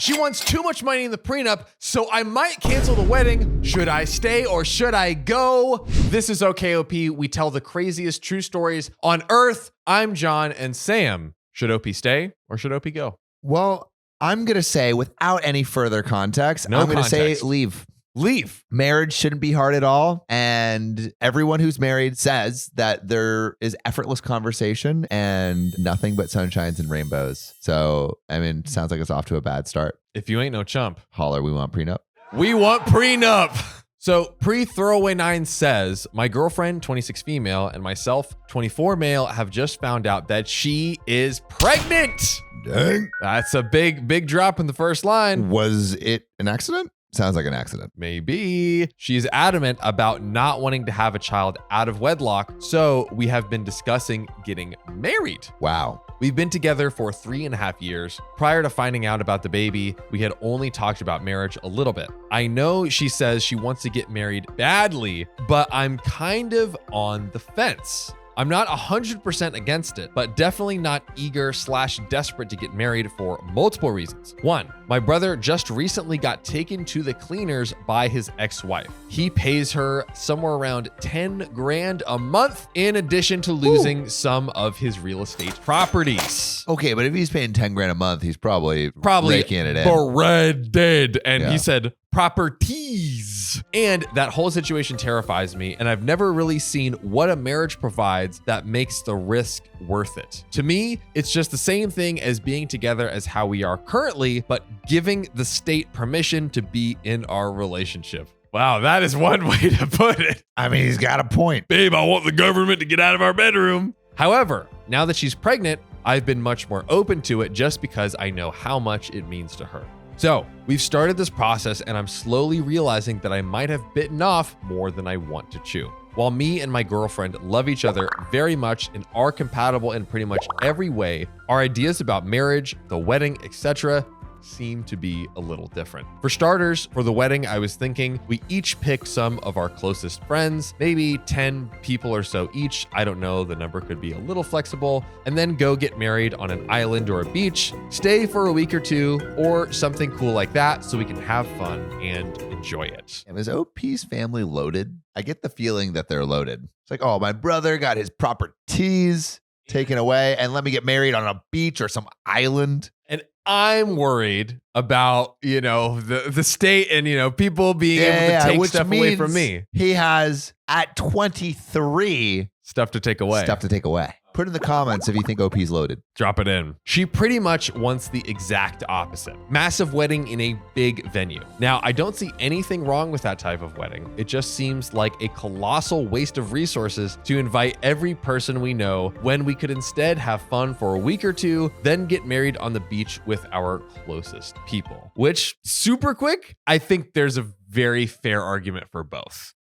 She wants too much money in the prenup, so I might cancel the wedding. Should I stay or should I go? This is OKOP. We tell the craziest true stories on earth. I'm John and Sam. Should OP stay or should OP go? Well, I'm going to say without any further context, I'm going to say leave. Leave. Marriage shouldn't be hard at all. And everyone who's married says that there is effortless conversation and nothing but sunshines and rainbows. So, I mean, sounds like it's off to a bad start. If you ain't no chump. Holler, we want prenup. We want prenup. So pre-throwaway 9 says, my girlfriend, 26 female, and myself, 24 male, have just found out that she is pregnant. Dang. That's a big drop in the first line. Was it an accident? Sounds like an accident. Maybe. She's adamant about not wanting to have a child out of wedlock, so we have been discussing getting married. Wow. We've been together for 3.5 years. Prior to finding out about the baby, we had only talked about marriage a little bit. I know she says she wants to get married badly, but I'm kind of on the fence. I'm not 100% against it, but definitely not eager/desperate to get married for multiple reasons. 1, my brother just recently got taken to the cleaners by his ex-wife. He pays her somewhere around 10 grand a month in addition to losing some of his real estate properties. Okay, but if he's paying 10 grand a month, he's probably raking it in. Breaded. And he said properties. And that whole situation terrifies me, and I've never really seen what a marriage provides that makes the risk worth it. To me, it's just the same thing as being together as how we are currently, but giving the state permission to be in our relationship. Wow, that is one way to put it. I mean, he's got a point. Babe, I want the government to get out of our bedroom. However, now that she's pregnant, I've been much more open to it just because I know how much it means to her. So we've started this process and I'm slowly realizing that I might have bitten off more than I want to chew. While me and my girlfriend love each other very much and are compatible in pretty much every way, our ideas about marriage, the wedding, etc. seem to be a little different. For starters, for the wedding, I was thinking we each pick some of our closest friends, maybe 10 people or so each. I don't know, the number could be a little flexible, and then go get married on an island or a beach, stay for a week or two, or something cool like that so we can have fun and enjoy it. And is OP's family loaded? I get the feeling that they're loaded. It's like, oh, my brother got his properties taken away and let me get married on a beach or some island. And I'm worried about, the state and, people being able to take stuff away from me. He has, at 23, stuff to take away. Put in the comments if you think OP's loaded. Drop it in. She pretty much wants the exact opposite. Massive wedding in a big venue. Now, I don't see anything wrong with that type of wedding. It just seems like a colossal waste of resources to invite every person we know when we could instead have fun for a week or two, then get married on the beach with our closest people. Which, super quick, I think there's a very fair argument for both.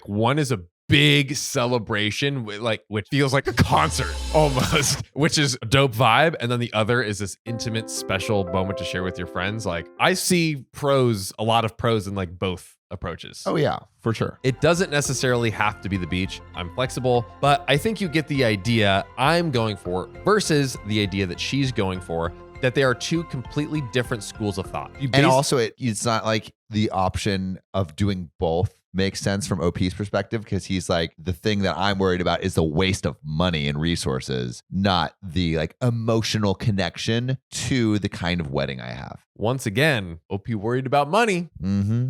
One is a big celebration, which feels like a concert almost, which is a dope vibe. And then the other is this intimate, special moment to share with your friends. I see a lot of pros in both approaches. Oh yeah, for sure. It doesn't necessarily have to be the beach. I'm flexible, but I think you get the idea I'm going for versus the idea that she's going for, that they are two completely different schools of thought. And also it's not like the option of doing both makes sense from OP's perspective, because he's like, the thing that I'm worried about is the waste of money and resources, not the emotional connection to the kind of wedding I have. Once again, OP worried about money.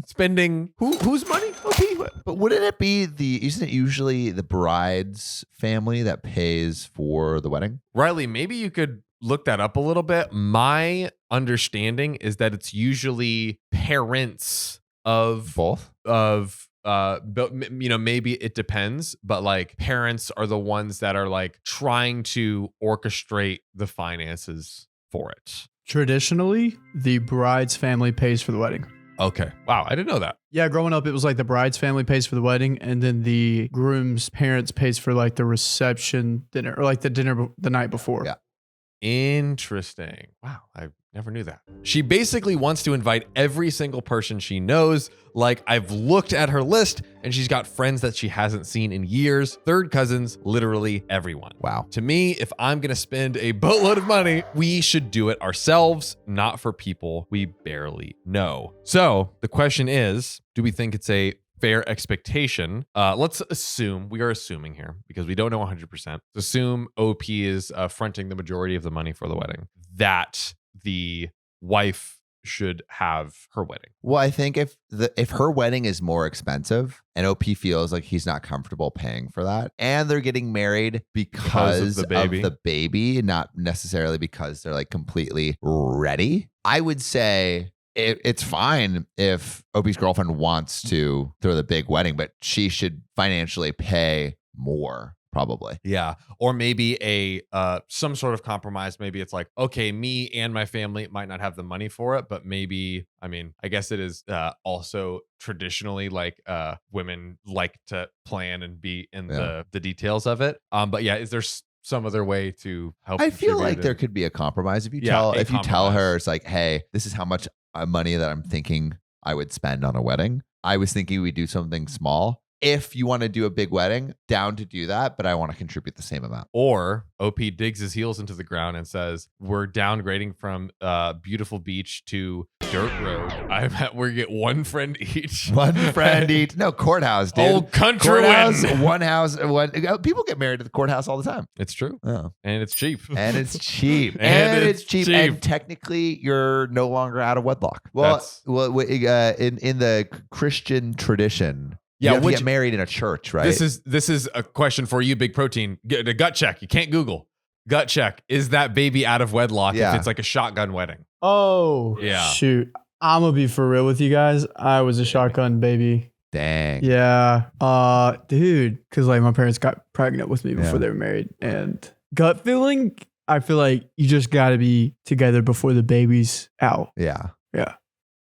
Spending whose money? OP. But wouldn't it be isn't it usually the bride's family that pays for the wedding? Riley, maybe you could look that up a little bit. My understanding is that it's usually parents of both but maybe it depends, but parents are the ones that are trying to orchestrate the finances for it. Traditionally, the bride's family pays for the wedding. Okay. Wow, I didn't know that. Yeah, growing up, it was the bride's family pays for the wedding, and then the groom's parents pays for the reception dinner or the dinner the night before. Yeah. Interesting. Wow, I never knew that. She basically wants to invite every single person she knows. Like, I've looked at her list and she's got friends that she hasn't seen in years, third cousins, literally everyone. Wow. To me, if I'm going to spend a boatload of money, we should do it ourselves, not for people we barely know. So the question is, do we think it's a fair expectation? Let's assume, we are assuming here because we don't know 100%. Let's assume OP is fronting the majority of the money for the wedding, that the wife should have her wedding. Well, I think if her wedding is more expensive and OP feels like he's not comfortable paying for that, and they're getting married because of the baby, not necessarily because they're like completely ready, I would say it's fine if OP's girlfriend wants to throw the big wedding, but she should financially pay more. Probably. Yeah. Or maybe a some sort of compromise. Maybe it's like, okay, me and my family might not have the money for it, but maybe, I mean, I guess it is also traditionally like women like to plan and be in the details of it. But yeah, is there some other way to help? I feel like there could be a compromise. If you tell her, it's like, hey, this is how much money that I'm thinking I would spend on a wedding. I was thinking we do something small. If you want to do a big wedding, down to do that, but I want to contribute the same amount. Or OP digs his heels into the ground and says, we're downgrading from beautiful beach to dirt road. We get one friend each. One friend each. No, courthouse, dude. Old country courthouse, wedding. one house. People get married at the courthouse all the time. It's true. Oh. And it's cheap. And it's cheap. And it's cheap. And technically, you're no longer out of wedlock. Well, in the Christian tradition, you have to get married in a church, right? This is a question for you, Big Protein. Get a gut check. You can't Google. Gut check. Is that baby out of wedlock if it's like a shotgun wedding? Oh, yeah. Shoot. I'm going to be for real with you guys. I was a shotgun baby. Dang. Yeah. Dude, because like my parents got pregnant with me before they were married. And gut feeling, I feel like you just got to be together before the baby's out. Yeah. Yeah.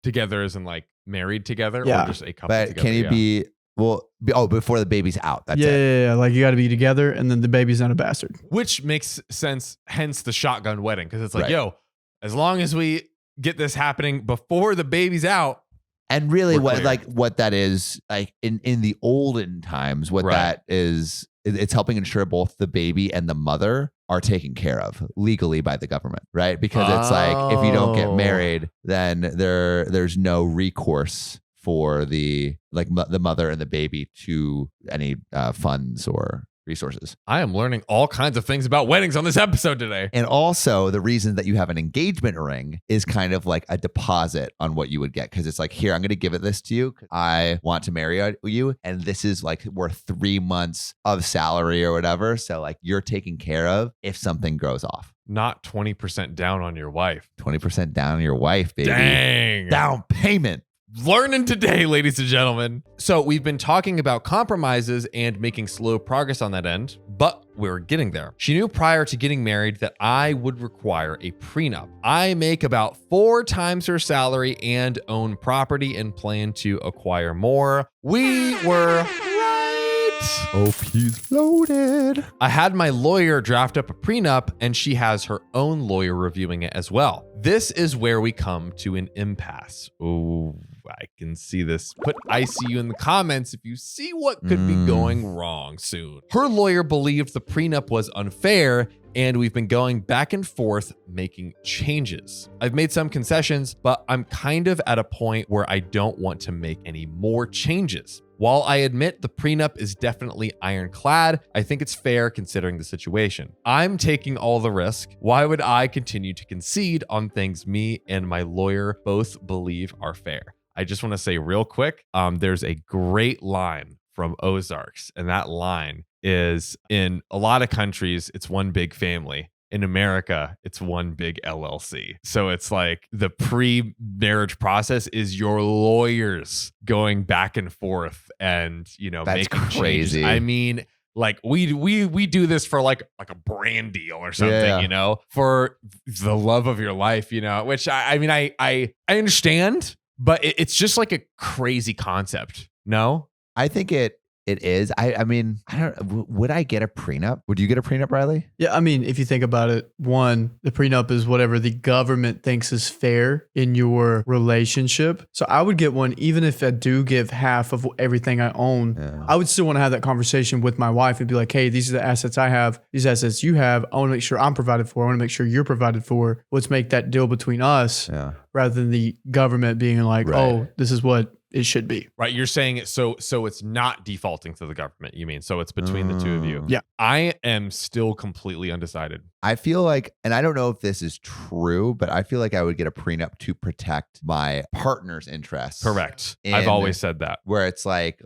Together as in like married together or just a couple but together? Can you be... Well, before the baby's out. That's it. Yeah. Like you got to be together and then the baby's not a bastard. Which makes sense, hence the shotgun wedding. Because it's like, yo, as long as we get this happening before the baby's out. And really what that is, like in the olden times, what that is, it's helping ensure both the baby and the mother are taken care of legally by the government, right? Because it's like, if you don't get married, then there's no recourse for the mother and the baby to any funds or resources. I am learning all kinds of things about weddings on this episode today. And also the reason that you have an engagement ring is kind of like a deposit on what you would get. Cause it's like, here, I'm going to give this to you. I want to marry you. And this is like worth 3 months of salary or whatever. So like you're taken care of if something goes off. Not 20% down on your wife. 20% down on your wife, baby. Dang. Down payment. Learning today, ladies and gentlemen. So we've been talking about compromises and making slow progress on that end, but we're getting there. She knew prior to getting married that I would require a prenup. I make about 4 times her salary and own property and plan to acquire more. We were right. OP's floated. I had my lawyer draft up a prenup and she has her own lawyer reviewing it as well. This is where we come to an impasse. Oh, I can see this. Put ICU in the comments if you see what could be going wrong soon. Her lawyer believed the prenup was unfair, and we've been going back and forth making changes. I've made some concessions, but I'm kind of at a point where I don't want to make any more changes. While I admit the prenup is definitely ironclad, I think it's fair considering the situation. I'm taking all the risk. Why would I continue to concede on things me and my lawyer both believe are fair? I just want to say real quick, there's a great line from Ozarks, and that line is, in a lot of countries, it's one big family. In America, it's one big LLC. So it's like the pre-marriage process is your lawyers going back and forth and, That's making crazy. changes. I mean, like we do this for like a brand deal or something, for the love of your life, which I understand, but it's just like a crazy concept. No? I think it it is. I mean, I don't. Would I get a prenup? Would you get a prenup, Riley? Yeah, I mean, if you think about it, one, the prenup is whatever the government thinks is fair in your relationship. So I would get one, even if I do give half of everything I own. Yeah. I would still want to have that conversation with my wife and be like, hey, these are the assets I have, these assets you have. I want to make sure I'm provided for. I want to make sure you're provided for. Let's make that deal between us rather than the government being like, oh, this is what it should be. Right. You're saying it so it's not defaulting to the government, you mean? So it's between the two of you. Yeah. I am still completely undecided. I feel like, and I don't know if this is true, but I feel like I would get a prenup to protect my partner's interests. Correct. I've always said that. Where it's like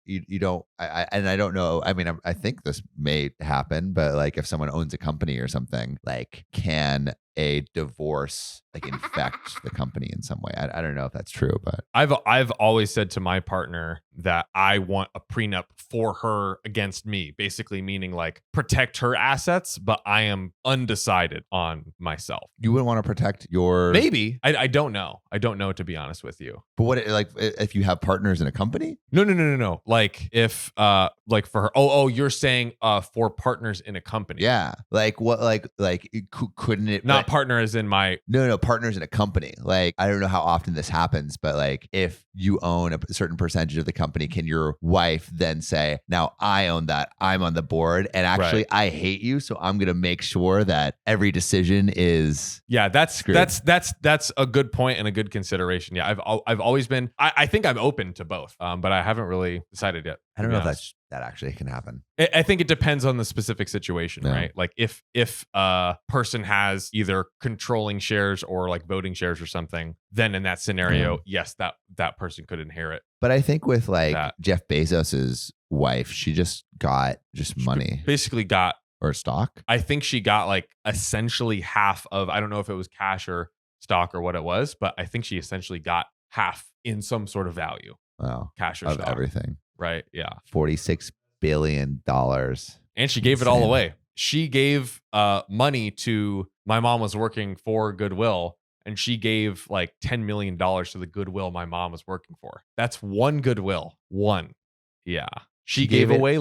you don't, and I don't know. I mean, I think this may happen, but like if someone owns a company or something, like can a divorce like infect the company in some way? I don't know if that's true, but I've always said to my partner that I want a prenup for her against me, basically meaning like protect her assets, but I am undecided on myself. You wouldn't want to protect your maybe. I don't know. I don't know, to be honest with you. But what, like if you have partners in a company? No. Like if like for her. Oh, you're saying for partners in a company. Yeah. Like what? Like couldn't it not like, partner as in my no partners in a company? Like I don't know how often this happens, but like if you own a certain percentage of the company, can your wife then say, now I own that, I'm on the board, and actually I hate you, so I'm gonna make sure that every decision is that's screwed. That's a good point and a good consideration. Yeah, I've always been. I think I'm open to both, but I haven't really decided yet. I don't know if that actually can happen. I think it depends on the specific situation, right? Like if a person has either controlling shares or like voting shares or something, then in that scenario, yes, that person could inherit. But I think with like Jeff Bezos's wife, she just got money. Basically got or stock. I think she got like essentially half of, I don't know if it was cash or stock or what it was, but I think she essentially got half in some sort of value. Wow. Cash or of stock. Everything. Right. Yeah. $46 billion. And she gave it all away. She gave money to, my mom was working for Goodwill, and she gave like $10 million to the Goodwill my mom was working for. That's one Goodwill. One. Yeah. She gave away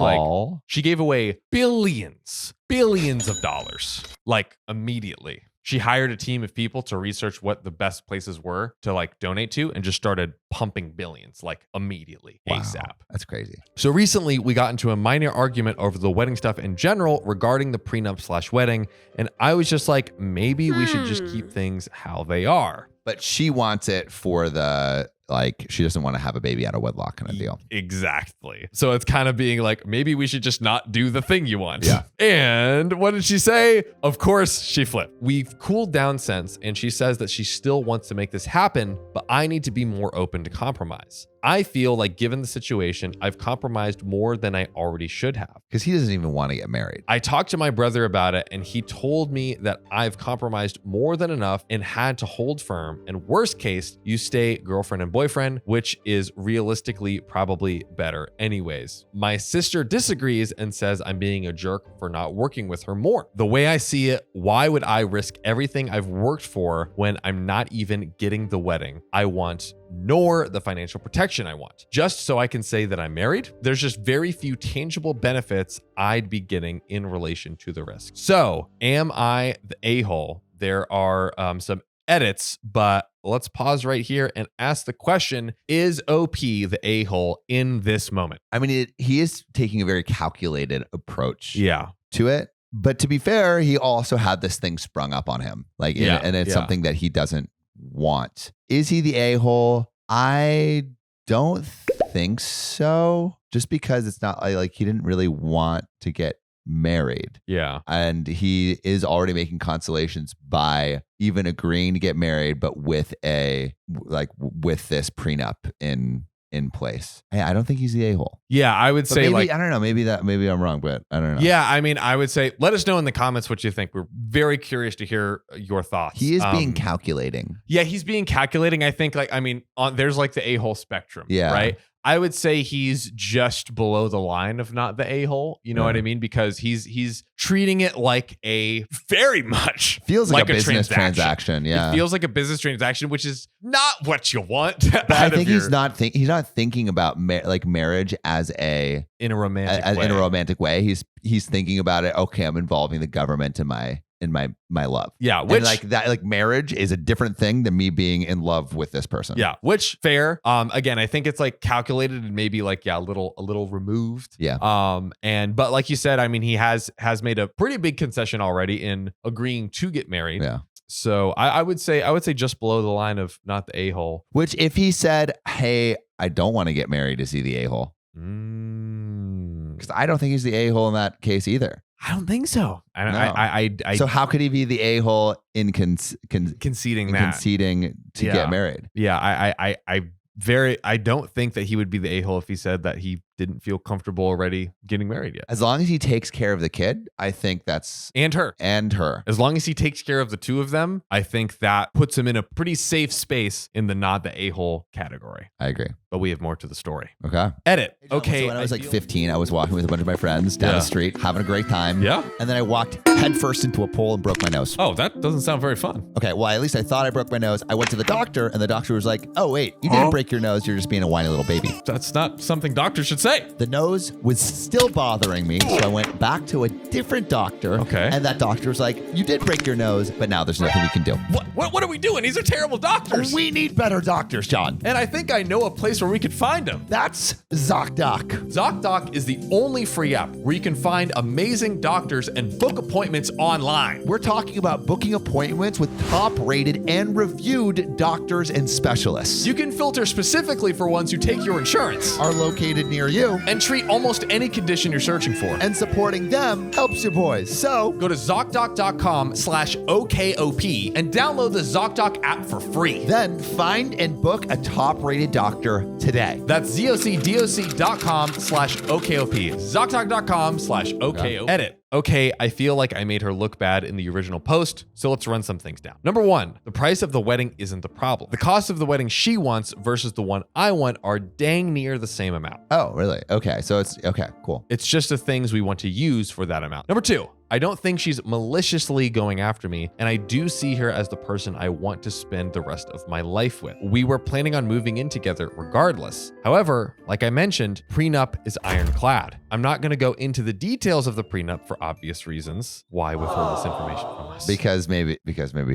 she gave away billions of dollars, like immediately. She hired a team of people to research what the best places were to like donate to, and just started pumping billions like immediately, ASAP. That's crazy. So recently we got into a minor argument over the wedding stuff in general regarding the prenup/wedding. And I was just like, maybe we should just keep things how they are. But she wants it for the, like, she doesn't want to have a baby out of wedlock kind of deal. Exactly. So it's kind of being like, maybe we should just not do the thing you want. Yeah. And what did she say? Of course, she flipped. We've cooled down since, and she says that she still wants to make this happen, but I need to be more open to compromise. I feel like given the situation, I've compromised more than I already should have. Because he doesn't even want to get married. I talked to my brother about it, and he told me that I've compromised more than enough and had to hold firm. And worst case, you stay girlfriend and boyfriend, which is realistically probably better anyways. My sister disagrees and says I'm being a jerk for not working with her more. The way I see it, why would I risk everything I've worked for when I'm not even getting the wedding I want, nor the financial protection I want, just so I can say that I'm married? There's just very few tangible benefits I'd be getting in relation to the risk. So am I the a-hole? There are some edits, but let's pause right here and ask the question, is OP the a-hole in this moment? I mean, he is taking a very calculated approach to it. But to be fair, he also had this thing sprung up on him. Like, and it's something that he doesn't want. Is he the a-hole? I don't think so. Just because it's not like he didn't really want to get married. Yeah. And he is already making consolations by even agreeing to get married, but with this prenup in place. I don't think he's the a-hole. Yeah, I would say maybe, I don't know. Maybe I'm wrong, but I don't know. Yeah, I mean, I would say, let us know in the comments what you think. We're very curious to hear your thoughts. He is being calculating. Yeah, he's being calculating. I think there's like the a-hole spectrum, right? I would say he's just below the line of not the a-hole. You know what I mean? Because he's treating it like a very much feels like a business transaction. Yeah. It feels like a business transaction, which is not what you want. But I think he's not thinking about marriage as in a romantic way. He's thinking about it. Okay, I'm involving the government in my love. Yeah, which marriage is a different thing than me being in love with this person. Yeah, which fair. Again, I think it's like calculated and maybe like a little removed. Yeah. But like you said, I mean, he has made a pretty big concession already in agreeing to get married. Yeah. So I would say just below the line of not the a-hole. Which if he said, "Hey, I don't want to get married," is he the a-hole? Because I don't think he's the a-hole in that case either. I don't think so. So how could he be the a-hole in conceding to get married? Yeah, I don't think that he would be the a-hole if he said that he didn't feel comfortable already getting married yet. As long as he takes care of the kid, I think that's... And her. As long as he takes care of the two of them, I think that puts him in a pretty safe space in the not the a-hole category. I agree. But we have more to the story. Okay. Edit. Okay. So when I was like 15, I was walking with a bunch of my friends down the street, having a great time. Yeah. And then I walked headfirst into a pole and broke my nose. Oh, that doesn't sound very fun. Okay, well, at least I thought I broke my nose. I went to the doctor, and the doctor was like, "Oh, wait, you didn't break your nose. You're just being a whiny little baby." That's not something doctors should say. The nose was still bothering me, so I went back to a different doctor. Okay. And that doctor was like, "You did break your nose, but now there's nothing we can do." What are we doing? These are terrible doctors. We need better doctors, John. And I think I know a place where we could find them. That's ZocDoc. ZocDoc is the only free app where you can find amazing doctors and book appointments online. We're talking about booking appointments with top-rated and reviewed doctors and specialists. You can filter specifically for ones who take your insurance, are located near you, and treat almost any condition you're searching for. And supporting them helps you boys. So go to ZocDoc.com/OKOP and download the ZocDoc app for free. Then find and book a top-rated doctor today. That's ZocDoc.com/OKOP. ZocDoc.com/OKOP. Edit. Okay, I feel like I made her look bad in the original post, so let's run some things down. Number one, the price of the wedding isn't the problem. The cost of the wedding she wants versus the one I want are dang near the same amount. Oh, really? Okay, so it's okay, cool. It's just the things we want to use for that amount. Number two, I don't think she's maliciously going after me, and I do see her as the person I want to spend the rest of my life with. We were planning on moving in together regardless. However, like I mentioned, prenup is ironclad. I'm not going to go into the details of the prenup for obvious reasons. Why withhold this information from us? Because maybe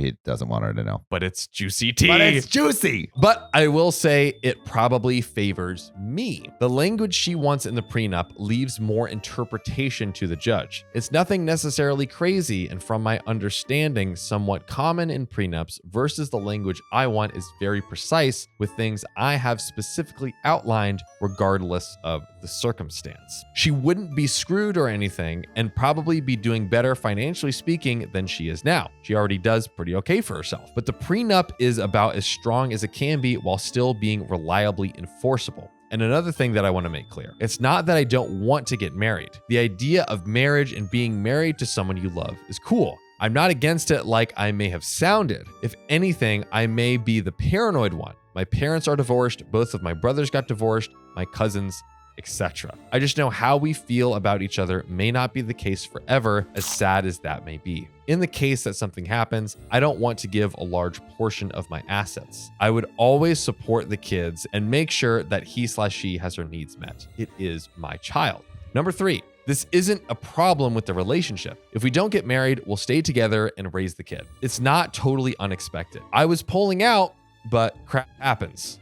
he doesn't want her to know. But it's juicy tea. But it's juicy. But I will say it probably favors me. The language she wants in the prenup leaves more interpretation to the judge. It's nothing necessarily crazy, and from my understanding, somewhat common in prenups versus the language I want is very precise with things I have specifically outlined regardless of the circumstance. She wouldn't be screwed or anything and probably be doing better financially speaking than she is now. She already does pretty okay for herself. But the prenup is about as strong as it can be while still being reliably enforceable. And another thing that I want to make clear, it's not that I don't want to get married. The idea of marriage and being married to someone you love is cool. I'm not against it like I may have sounded. If anything, I may be the paranoid one. My parents are divorced, both of my brothers got divorced, my cousins, etc. I just know how we feel about each other may not be the case forever, as sad as that may be. In the case that something happens, I don't want to give a large portion of my assets. I would always support the kids and make sure that he/she has her needs met. It is my child. Number three, this isn't a problem with the relationship. If we don't get married, we'll stay together and raise the kid. It's not totally unexpected. I was pulling out, but crap happens.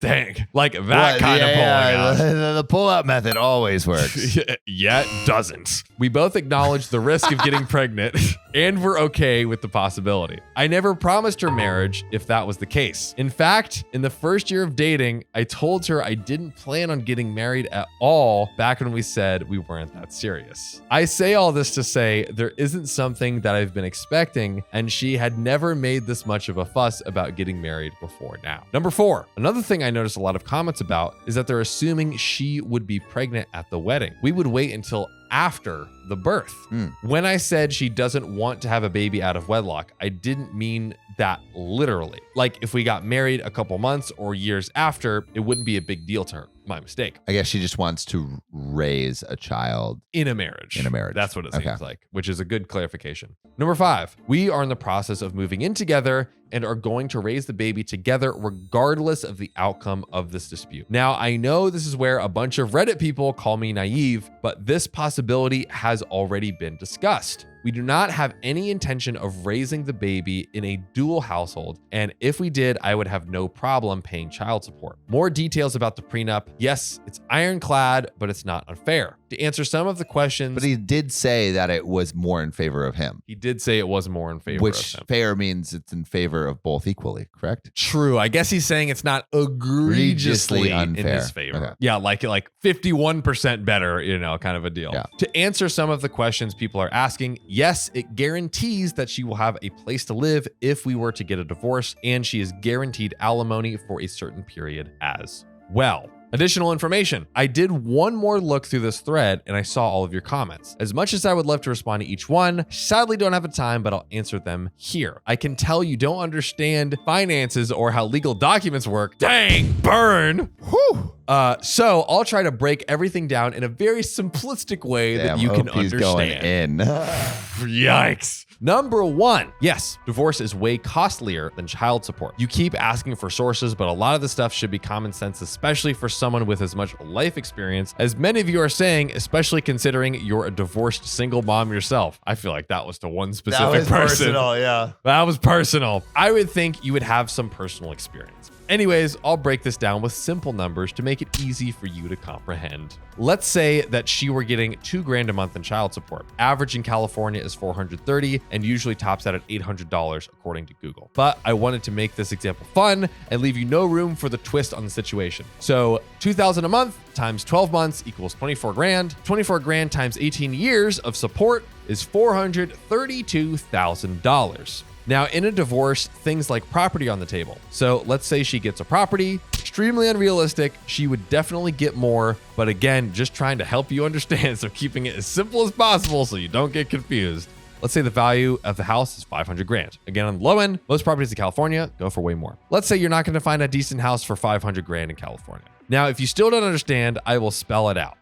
Dang, like that kind of pulling out. The pull-out method always works. Yeah, it doesn't. We both acknowledge the risk of getting pregnant, and we're okay with the possibility. I never promised her marriage if that was the case. In fact, in the first year of dating, I told her I didn't plan on getting married at all back when we said we weren't that serious. I say all this to say there isn't something that I've been expecting, and she had never made this much of a fuss about getting married before now. Number four, another thing I noticed a lot of comments about is that they're assuming she would be pregnant at the wedding. We would wait until after the birth. When I said she doesn't want to have a baby out of wedlock, I didn't mean that literally. Like if we got married a couple months or years after, it wouldn't be a big deal to her. My mistake. I guess she just wants to raise a child in a marriage. That's what it seems like, which is a good clarification. Number 5, we are in the process of moving in together and are going to raise the baby together regardless of the outcome of this dispute. Now, I know this is where a bunch of Reddit people call me naive, but this possibility has already been discussed. We do not have any intention of raising the baby in a dual household, and if we did, I would have no problem paying child support. More details about the prenup. Yes, it's ironclad, but it's not unfair. To answer some of the questions... But he did say that it was more in favor of him. He did say it was more in favor of him. Which fair means it's in favor of both equally, correct? True. I guess he's saying it's not egregiously unfair. In his favor. Okay. Yeah, like 51% better, kind of a deal. Yeah. To answer some of the questions people are asking, yes, it guarantees that she will have a place to live if we were to get a divorce, and she is guaranteed alimony for a certain period as well. Additional information. I did one more look through this thread and I saw all of your comments. As much as I would love to respond to each one, sadly don't have the time, but I'll answer them here. I can tell you don't understand finances or how legal documents work. Dang, burn. Whew. So I'll try to break everything down in a very simplistic way that you can understand. Going in. Yikes. Number 1, yes, divorce is way costlier than child support. You keep asking for sources, but a lot of the stuff should be common sense, especially for someone with as much life experience as many of you are saying, especially considering you're a divorced single mom yourself. I feel like that was to one specific person. Personal, yeah. That was personal. I would think you would have some personal experience. Anyways, I'll break this down with simple numbers to make it easy for you to comprehend. Let's say that she were getting $2,000 a month in child support. Average in California is $430 and usually tops out at $800 according to Google. But I wanted to make this example fun and leave you no room for the twist on the situation. So $2,000 a month times 12 months equals $24,000. $24,000 times 18 years of support is $432,000. Now, in a divorce, things like property on the table. So let's say she gets a property, extremely unrealistic. She would definitely get more, but again, just trying to help you understand. So keeping it as simple as possible so you don't get confused. Let's say the value of the house is $500,000. Again, on the low end, most properties in California go for way more. Let's say you're not going to find a decent house for $500,000 in California. Now, if you still don't understand, I will spell it out.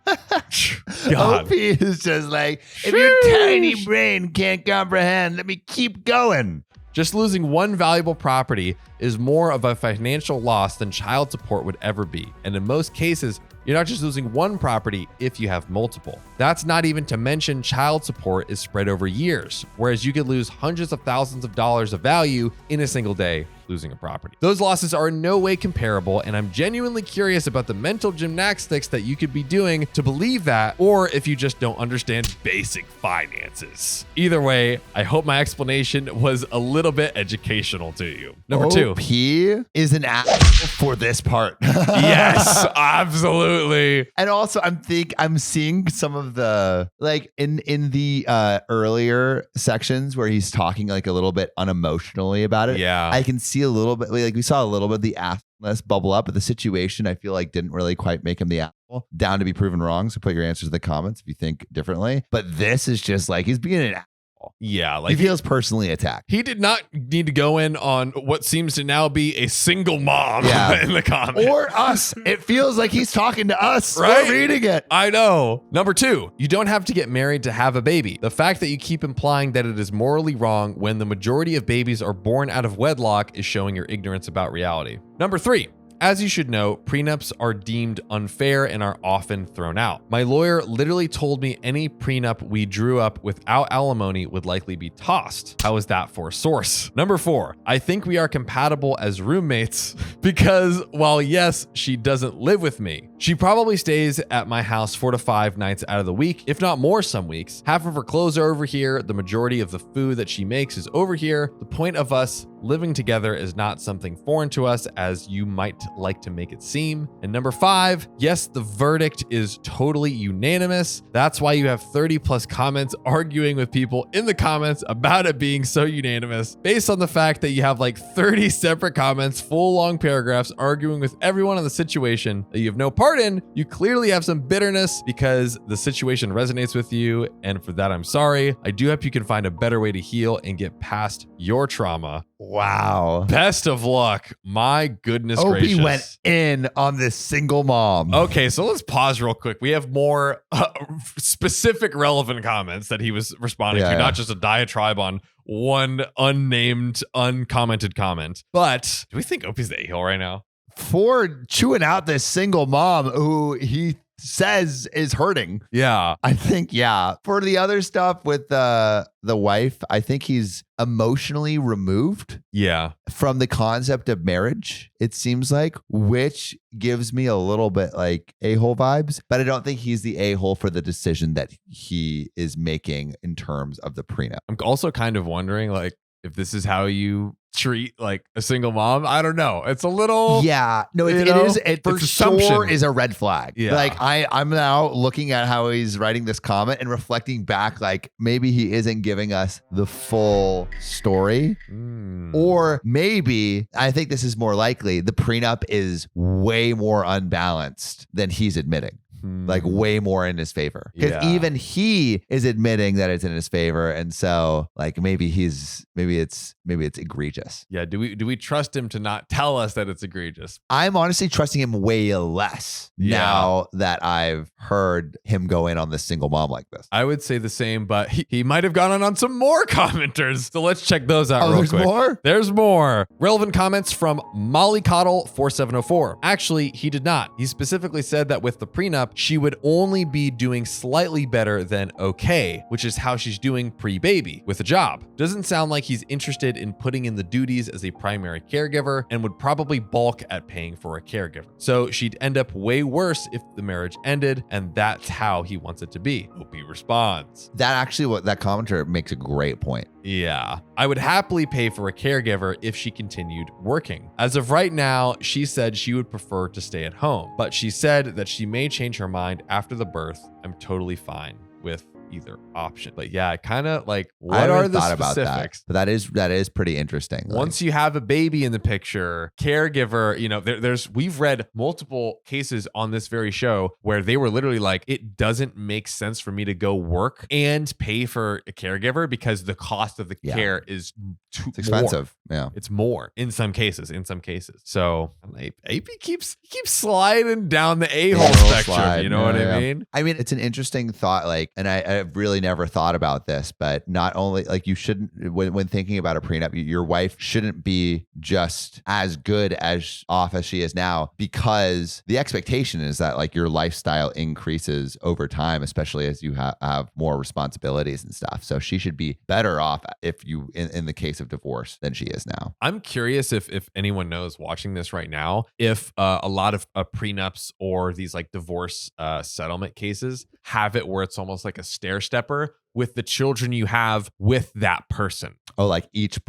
God. OP is just like, if your tiny brain can't comprehend, let me keep going. Just losing one valuable property is more of a financial loss than child support would ever be. And in most cases, you're not just losing one property if you have multiple. That's not even to mention child support is spread over years, whereas you could lose hundreds of thousands of dollars of value in a single day losing a property. Those losses are in no way comparable, and I'm genuinely curious about the mental gymnastics that you could be doing to believe that, or if you just don't understand basic finances. Either way, I hope my explanation was a little bit educational to you. Number 2. OP is an app for this part. Yes, absolutely. And also I'm seeing some of the, like in the earlier sections where he's talking like a little bit unemotionally about it. Yeah. I can see a little bit, like we saw a little bit of the assness bubble up, but the situation I feel like didn't really quite make him the asshole. Down to be proven wrong. So put your answers in the comments if you think differently. But this is just like he's being an asshole. Yeah, like he feels personally attacked. He did not need to go in on what seems to now be a single mom in the comments. Or us. It feels like he's talking to us. Right? We're reading it. I know. Number 2, you don't have to get married to have a baby. The fact that you keep implying that it is morally wrong when the majority of babies are born out of wedlock is showing your ignorance about reality. Number 3. As you should know, prenups are deemed unfair and are often thrown out. My lawyer literally told me any prenup we drew up without alimony would likely be tossed. How is that for a source? Number 4, I think we are compatible as roommates because while yes, she doesn't live with me, she probably stays at my house 4 to 5 nights out of the week, if not more some weeks. Half of her clothes are over here. The majority of the food that she makes is over here. The point of us living together is not something foreign to us as you might like to make it seem. And number 5, yes, the verdict is totally unanimous. That's why you have 30 plus comments arguing with people in the comments about it being so unanimous, based on the fact that you have like 30 separate comments, full long paragraphs arguing with everyone on the situation that you have no part in. You clearly have some bitterness because the situation resonates with you. And for that, I'm sorry. I do hope you can find a better way to heal and get past your trauma. Wow. Best of luck. My goodness Opie gracious. went in on this single mom. Okay, so let's pause real quick. We have more specific relevant comments that he was responding to, not just a diatribe on one unnamed, uncommented comment. But do we think Opie's the a-hole right now? For chewing out this single mom who he says is hurting. Yeah. I think, For the other stuff with the wife, I think he's emotionally removed from the concept of marriage, it seems like, which gives me a little bit like a-hole vibes. But I don't think he's the a-hole for the decision that he is making in terms of the prenup. I'm also kind of wondering, like, if this is how you treat like a single mom. I don't know. It's a little it for sure assumption. is a red flag. Like I'm now looking at how he's writing this comment and reflecting back, like maybe he isn't giving us the full story. Or maybe, I think this is more likely, the prenup is way more unbalanced than he's admitting. Like way more in his favor, because even he is admitting that it's in his favor, and so like maybe it's egregious. Yeah. Do we trust him to not tell us that it's egregious? I'm honestly trusting him way less now that I've heard him go in on this single mom like this. I would say the same, but he might have gone on some more commenters. So let's check those out real quick. More? There's more. Relevant comments from Mollycoddle4704. Actually, he did not. He specifically said that with the prenup, she would only be doing slightly better than okay, which is how she's doing pre-baby with a job. Doesn't sound like he's interested in putting in the duties as a primary caregiver and would probably balk at paying for a caregiver. So she'd end up way worse if the marriage ended, and that's how he wants it to be. Hope he responds. That commenter makes a great point. Yeah. I would happily pay for a caregiver if she continued working. As of right now, she said she would prefer to stay at home, but she said that she may change her mind after the birth. I'm totally fine with either option. But yeah, kind of like, what are the specifics? But that is pretty interesting. Once you have a baby in the picture, caregiver, we've read multiple cases on this very show where they were literally like, it doesn't make sense for me to go work and pay for a caregiver because the cost of the care is too expensive. More. Yeah. It's more in some cases. So AP keeps sliding down the a-hole spectrum. You know what I mean? I mean, it's an interesting thought, like, and I've really never thought about this, but not only like you shouldn't, when thinking about a prenup, your wife shouldn't be just as good as off as she is now, because the expectation is that like your lifestyle increases over time, especially as you have more responsibilities and stuff. So she should be better off if you, in the case of divorce, than she is now. I'm curious if anyone knows watching this right now, if a lot of prenups or these like divorce settlement cases have it where it's almost like a stair stepper with the children you have with that person. Oh, like each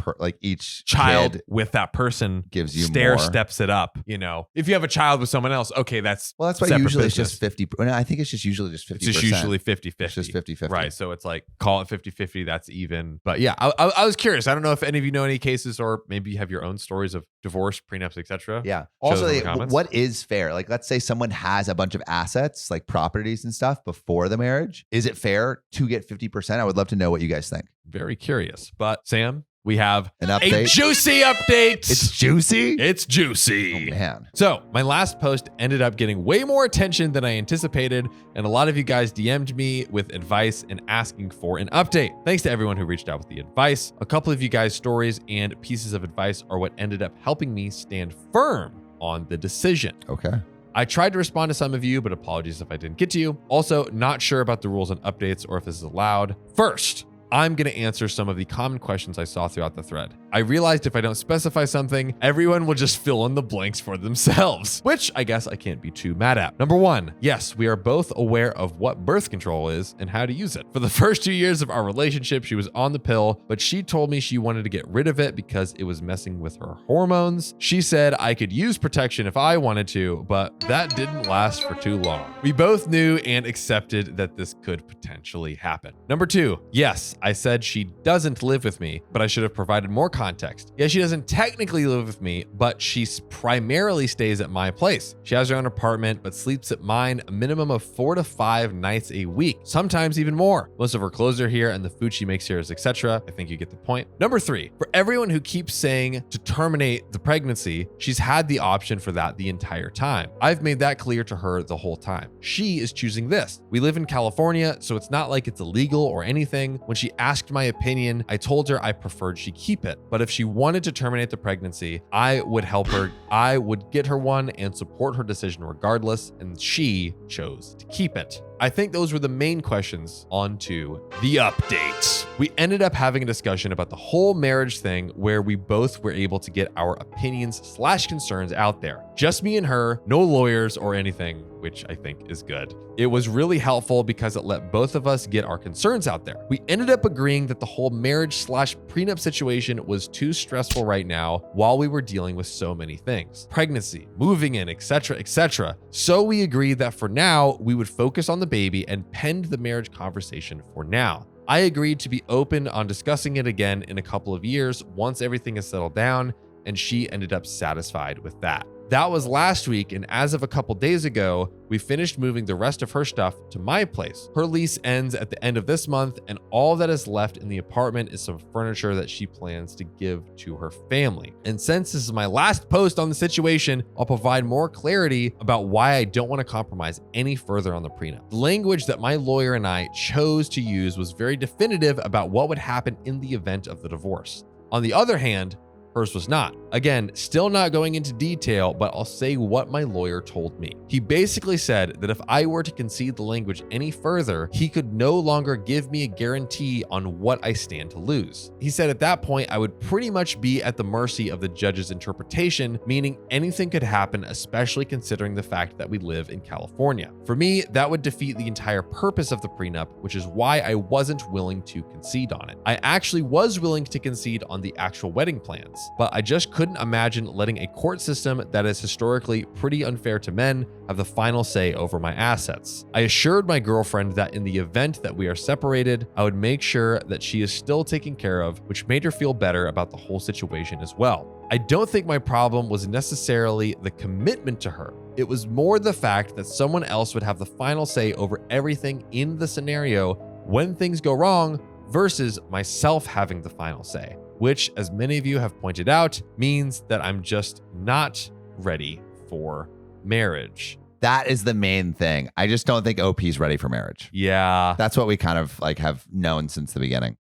child kid with that person gives you stair more. Steps it up. If you have a child with someone else, okay, that's why usually it's just 50. I think it's just usually just 50%. It's just usually 50-50. It's just 50-50. Right. So it's like, call it 50-50. That's even. But yeah, I was curious. I don't know if any of you know any cases, or maybe you have your own stories of divorce, prenups, etc. Yeah. Also, what is fair? Like, let's say someone has a bunch of assets, like properties and stuff, before the marriage. Is it fair to get 50%? I would love to know what you guys think. Very curious. But Sam, we have an update. A juicy update. It's juicy? It's juicy. Oh, man. So my last post ended up getting way more attention than I anticipated, and a lot of you guys DM'd me with advice and asking for an update. Thanks to everyone who reached out with the advice. A couple of you guys' stories and pieces of advice are what ended up helping me stand firm on the decision. Okay. I tried to respond to some of you, but apologies if I didn't get to you. Also, not sure about the rules and updates or if this is allowed. First, I'm going to answer some of the common questions I saw throughout the thread. I realized if I don't specify something, everyone will just fill in the blanks for themselves, which I guess I can't be too mad at. Number one, yes, we are both aware of what birth control is and how to use it. For the first 2 years of our relationship, she was on the pill, but she told me she wanted to get rid of it because it was messing with her hormones. She said I could use protection if I wanted to, but that didn't last for too long. We both knew and accepted that this could potentially happen. Number two, yes, I said she doesn't live with me, but I should have provided more context. Yeah, she doesn't technically live with me, but she primarily stays at my place. She has her own apartment, but sleeps at mine a minimum of 4 to 5 nights a week, sometimes even more. Most of her clothes are here and the food she makes here is etc. I think you get the point. Number 3, for everyone who keeps saying to terminate the pregnancy, she's had the option for that the entire time. I've made that clear to her the whole time. She is choosing this. We live in California, so it's not like it's illegal or anything. When she asked my opinion, I told her I preferred she keep it. But if she wanted to terminate the pregnancy, I would help her. I would get her one and support her decision regardless, and she chose to keep it. I think those were the main questions. On to the updates. We ended up having a discussion about the whole marriage thing where we both were able to get our opinions/concerns out there. Just me and her, no lawyers or anything, which I think is good. It was really helpful because it let both of us get our concerns out there. We ended up agreeing that the whole marriage/prenup situation was too stressful right now while we were dealing with so many things. Pregnancy, moving in, etc., etc. So we agreed that for now, we would focus on the baby and penned the marriage conversation for now. I agreed to be open on discussing it again in a couple of years once everything is settled down, and she ended up satisfied with that. That was last week, and as of a couple days ago, we finished moving the rest of her stuff to my place. Her lease ends at the end of this month, and all that is left in the apartment is some furniture that she plans to give to her family. And since this is my last post on the situation, I'll provide more clarity about why I don't want to compromise any further on the prenup. The language that my lawyer and I chose to use was very definitive about what would happen in the event of the divorce. On the other hand, hers was not. Again, still not going into detail, but I'll say what my lawyer told me. He basically said that if I were to concede the language any further, he could no longer give me a guarantee on what I stand to lose. He said at that point, I would pretty much be at the mercy of the judge's interpretation, meaning anything could happen, especially considering the fact that we live in California. For me, that would defeat the entire purpose of the prenup, which is why I wasn't willing to concede on it. I actually was willing to concede on the actual wedding plans, but I just couldn't imagine letting a court system that is historically pretty unfair to men have the final say over my assets. I assured my girlfriend that in the event that we are separated, I would make sure that she is still taken care of, which made her feel better about the whole situation as well. I don't think my problem was necessarily the commitment to her. It was more the fact that someone else would have the final say over everything in the scenario when things go wrong versus myself having the final say, which, as many of you have pointed out, means that I'm just not ready for marriage. That is the main thing. I just don't think OP's ready for marriage. Yeah. That's what we kind of like have known since the beginning.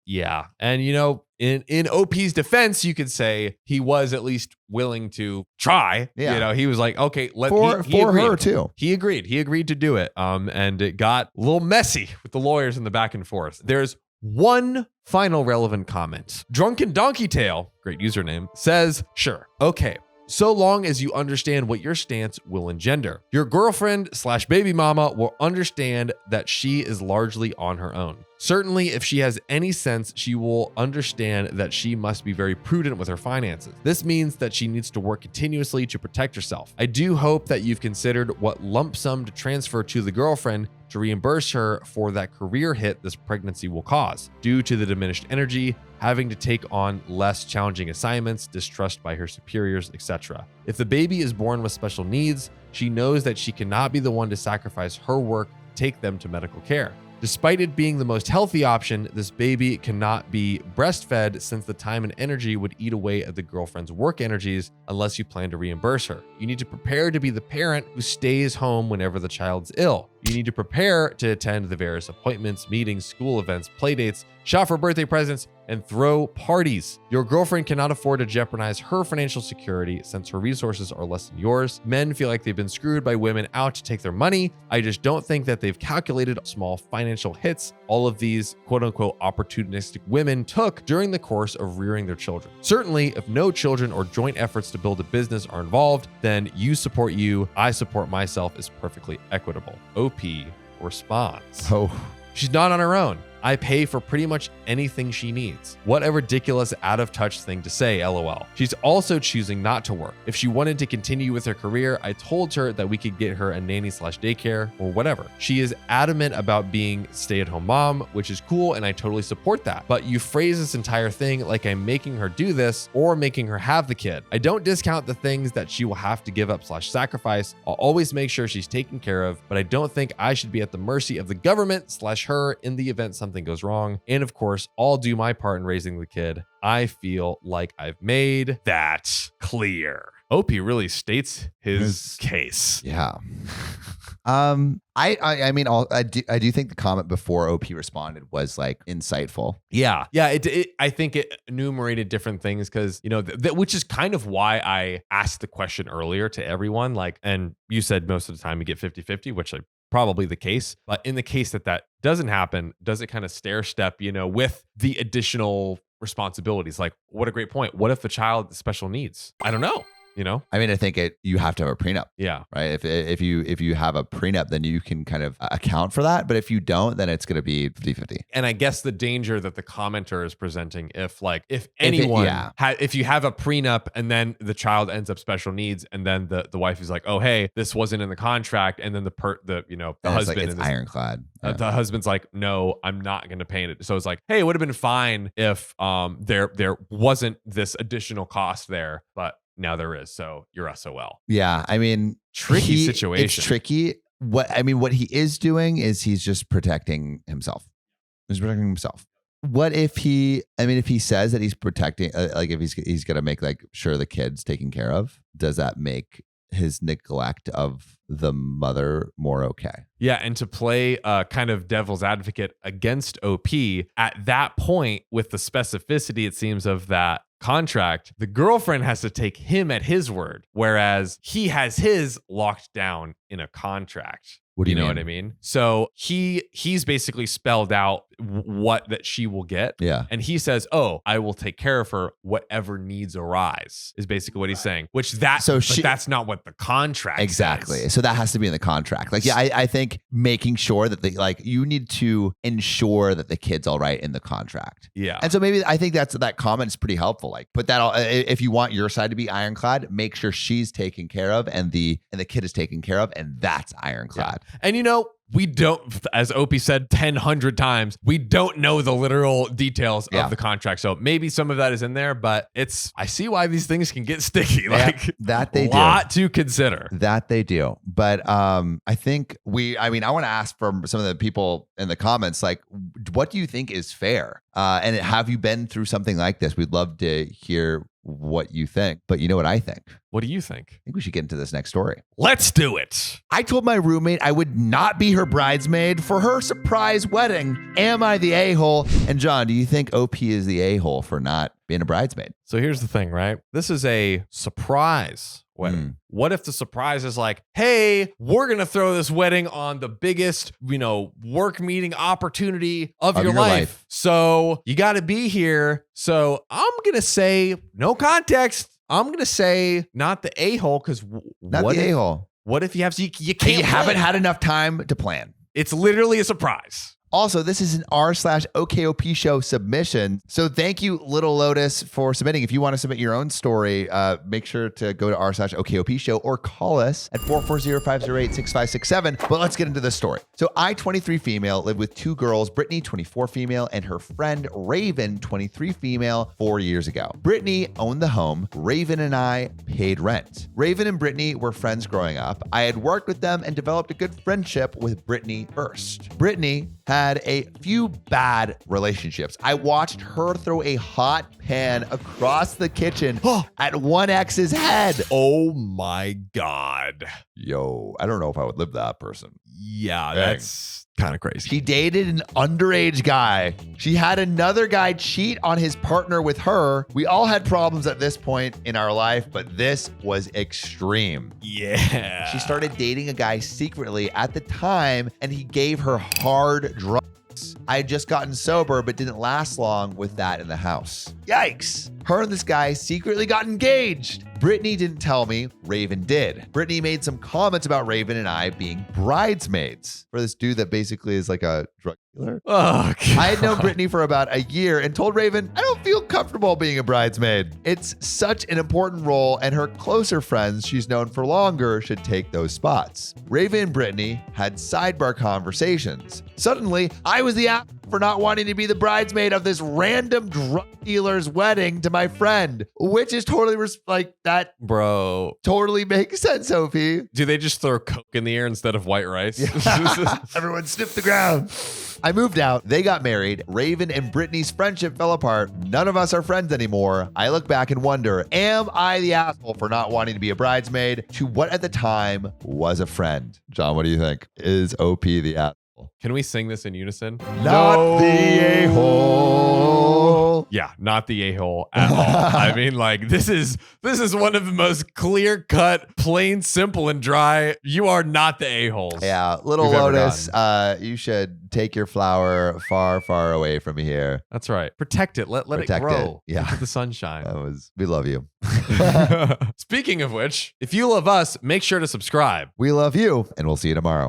Yeah. And you know, in OP's defense, you could say he was at least willing to try. Yeah. You know, he was like, okay, for her too. He agreed to do it. And it got a little messy with the lawyers in the back and forth. There's one final relevant comment. Drunken Donkey Tail, great username, says, sure, okay, so long as you understand what your stance will engender. Your girlfriend/baby mama will understand that she is largely on her own. Certainly, if she has any sense, she will understand that she must be very prudent with her finances. This means that she needs to work continuously to protect herself. I do hope that you've considered what lump sum to transfer to the girlfriend to reimburse her for that career hit this pregnancy will cause, due to the diminished energy, having to take on less challenging assignments, distrust by her superiors, etc. If the baby is born with special needs, she knows that she cannot be the one to sacrifice her work to take them to medical care. Despite it being the most healthy option, this baby cannot be breastfed since the time and energy would eat away at the girlfriend's work energies unless you plan to reimburse her. You need to prepare to be the parent who stays home whenever the child's ill. You need to prepare to attend the various appointments, meetings, school events, playdates, shop for birthday presents, and throw parties. Your girlfriend cannot afford to jeopardize her financial security since her resources are less than yours. Men feel like they've been screwed by women out to take their money. I just don't think that they've calculated small financial hits all of these quote-unquote opportunistic women took during the course of rearing their children. Certainly, if no children or joint efforts to build a business are involved, then you support you, I support myself is perfectly equitable. OP responds. Oh, she's not on her own. I pay for pretty much anything she needs. What a ridiculous out of touch thing to say, lol. She's also choosing not to work. If she wanted to continue with her career, I told her that we could get her a nanny/daycare or whatever. She is adamant about being stay-at-home mom, which is cool, and I totally support that. But you phrase this entire thing like I'm making her do this or making her have the kid. I don't discount the things that she will have to give up/sacrifice. I'll always make sure she's taken care of, but I don't think I should be at the mercy of the government/her in the event something goes wrong. And of course, I'll do my part in raising the kid. I feel like I've made that clear. OP really states his case. Yeah. I mean, I do think the comment before OP responded was like insightful. Yeah. I think it enumerated different things because, you know, which is kind of why I asked the question earlier to everyone. Like, and you said most of the time you get 50-50, which I probably the case. But in the case that doesn't happen, does it kind of stair step, you know, with the additional responsibilities? Like, what a great point. What if the child has special needs? I don't know. You know, I mean, I think you have to have a prenup. Yeah. Right. If you have a prenup, then you can kind of account for that. But if you don't, then it's going to be 50-50. And I guess the danger that the commenter is presenting, if anyone, if you have a prenup and then the child ends up special needs, and then the wife is like, oh, hey, this wasn't in the contract. And then the husband, like, it's ironclad. Yeah. The husband's like, no, I'm not going to pay it. So it's like, hey, it would have been fine if there wasn't this additional cost there, but now there is. So you're SOL. Yeah. I mean, tricky situation. It's tricky. What he is doing is he's just protecting himself. He's protecting himself. What if he says that he's protecting, like if he's going to make like sure the kid's taken care of, does that make his neglect of the mother more okay? Yeah. And to play kind of devil's advocate against OP at that point with the specificity, it seems, of that contract, the girlfriend has to take him at his word, whereas he has his locked down in a contract. What do you know mean? what I mean? So he's basically spelled out what that she will get. Yeah. And he says, oh, I will take care of her, whatever needs arise, is basically what he's saying, that's not what the contract exactly says. So that has to be in the contract. Like, yeah, I think making sure that you need to ensure that the kid's all right in the contract. Yeah. And so maybe I think that comment is pretty helpful. Like, put that all, if you want your side to be ironclad, make sure she's taken care of and the kid is taken care of, and that's ironclad. Yeah. And you know, we don't, as Opie said 100 times, we don't know the literal details of the contract. So maybe some of that is in there, but I see why these things can get sticky. Like, that they do. A lot to consider. That they do. But I think I want to ask from some of the people in the comments, like, what do you think is fair? And have you been through something like this? We'd love to hear what you think. But you know what I think? What do you think? I think we should get into this next story. Let's do it. I told my roommate I would not be her bridesmaid for her surprise wedding. Am I the a-hole? And John, do you think OP is the a-hole for not being a bridesmaid? So here's the thing, right? This is a surprise wedding. What if the surprise is like, hey, we're going to throw this wedding on the biggest, work meeting opportunity of your life. So you got to be here. So I'm going to say no context. I'm going to say not the a-hole, because not the a-hole. What if you haven't had enough time to plan? It's literally a surprise. Also, this is an r/okopshow submission. So thank you, Little Lotus, for submitting. If you want to submit your own story, make sure to go to r/okopshow or call us at 440-508-6567. But let's get into this story. So I, 23 female, live with two girls, Brittany, 24 female, and her friend Raven, 23 female, 4 years ago. Brittany owned the home. Raven and I paid rent. Raven and Brittany were friends growing up. I had worked with them and developed a good friendship with Brittany first. Brittany had a few bad relationships. I watched her throw a hot pan across the kitchen at one ex's head. Oh my God. Yo, I don't know if I would live that person. Yeah, that's kind of crazy. She dated an underage guy. She had another guy cheat on his partner with her. We all had problems at this point in our life, but this was extreme. Yeah. She started dating a guy secretly at the time, and he gave her hard drugs. I had just gotten sober, but didn't last long with that in the house. Yikes. her and this guy secretly got engaged. Brittany didn't tell me, Raven did. Brittany made some comments about Raven and I being bridesmaids for this dude that basically is like a drug dealer. Oh, God. I had known Brittany for about a year and told Raven, I don't feel comfortable being a bridesmaid. It's such an important role, and her closer friends she's known for longer should take those spots. Raven and Brittany had sidebar conversations. Suddenly, I was the asshole for not wanting to be the bridesmaid of this random drug dealer's wedding to my friend, which is totally like that. Bro. Totally makes sense, Sophie. Do they just throw Coke in the air instead of white rice? Everyone sniff the ground. I moved out. They got married. Raven and Brittany's friendship fell apart. None of us are friends anymore. I look back and wonder, am I the asshole for not wanting to be a bridesmaid to what at the time was a friend? John, what do you think? Is OP the asshole? Can we sing this in unison? Not the a-hole. Yeah, not the a-hole at all. I mean, like, this is one of the most clear-cut, plain, simple, and dry. You are not the a-holes. Yeah, little we've ever Lotus, you should take your flower far, far away from here. That's right. Protect it. Let it Protect grow. it. Yeah. Into the sunshine. We love you. Speaking of which, if you love us, make sure to subscribe. We love you, and we'll see you tomorrow.